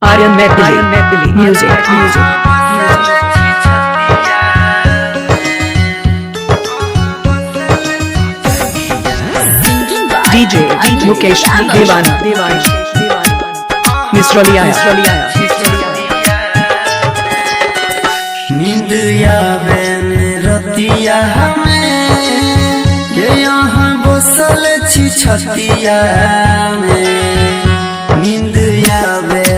Aryan Medley music. DJ Mukesh Devana Misroliya नींद आवे रतिया हमें ये यहाँ बसल छी छतिया में। नींद आवे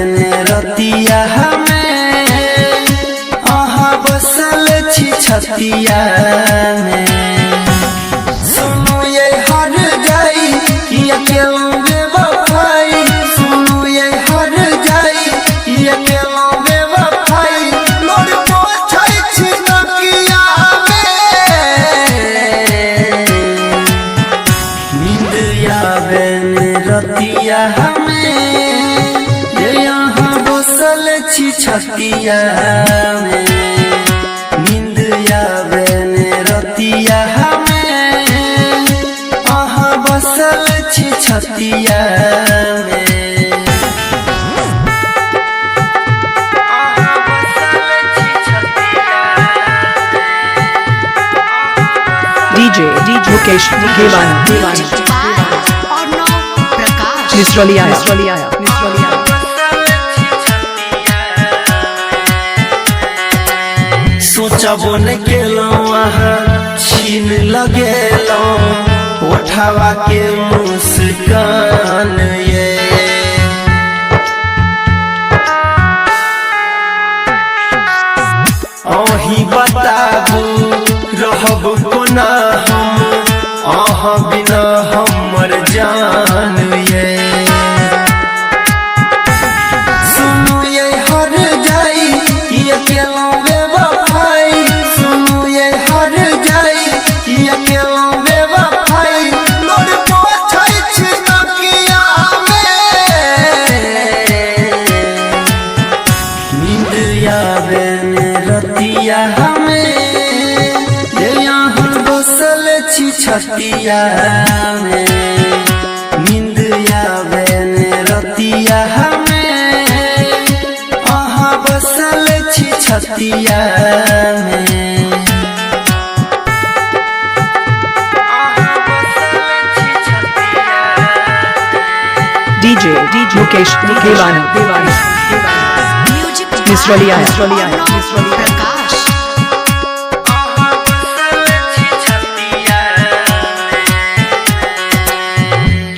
रतिया हमें यहाँ बसल छी छतिया में। सुनो ये हर जाई ये केलों बेवफाई, सुनो ये हर जाई ये केलों बेवफाई। रतिया हमें ये यहाँ बसल छी छतिया में। नींद आवे रतिया हमें यहाँ बसल छी छतिया में। DJ Mukesh Devana Misroliya सोचबो न केलौं आहा छीन लगेलौं उठावा के मुस्कान ये। अही बताबू रहब कोना हम अहाँ बिना हमर जान ये। सुनो ये हर जाई ये केलों बेवफाई, सुनो ये हर जाई ये केलों बेवफाई। लोड पोछै छी तकिया में। नींद आवे रतिया हमें ये यहाँ बसल छी छतिया में। नींद आवे रतिया हमें यहाँ बसल छी छतिया में। DJ Mukesh Devana Misroliya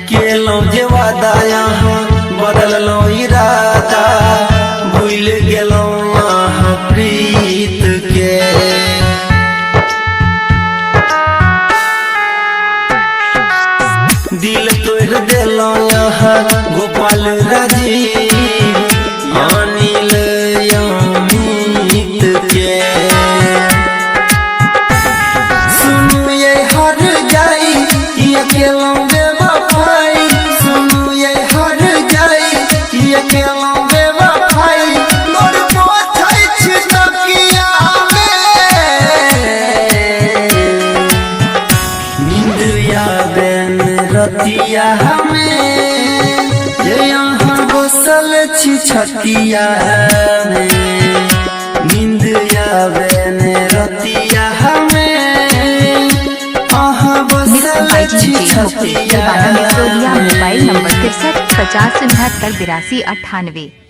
केलों जे वादा यहाँ बदललों इरादा, भूल गेलों यहाँ प्रीत के। दिल तोड़ देलों यहाँ गोपाल राजीव अनिल अमित के। सुनो ये हर जाई ये केलों बेवफाई, सुनो ये हर जाई ये केलों बेवफाई। लोड पोछै छी तकिया में। नींद आवे रतिया हमें ये यहाँ बसल छी छतिया में। नींद आवे रतिया हमें यहाँ बसल छी छतिया में। Mobile number 63 50 69 82 98।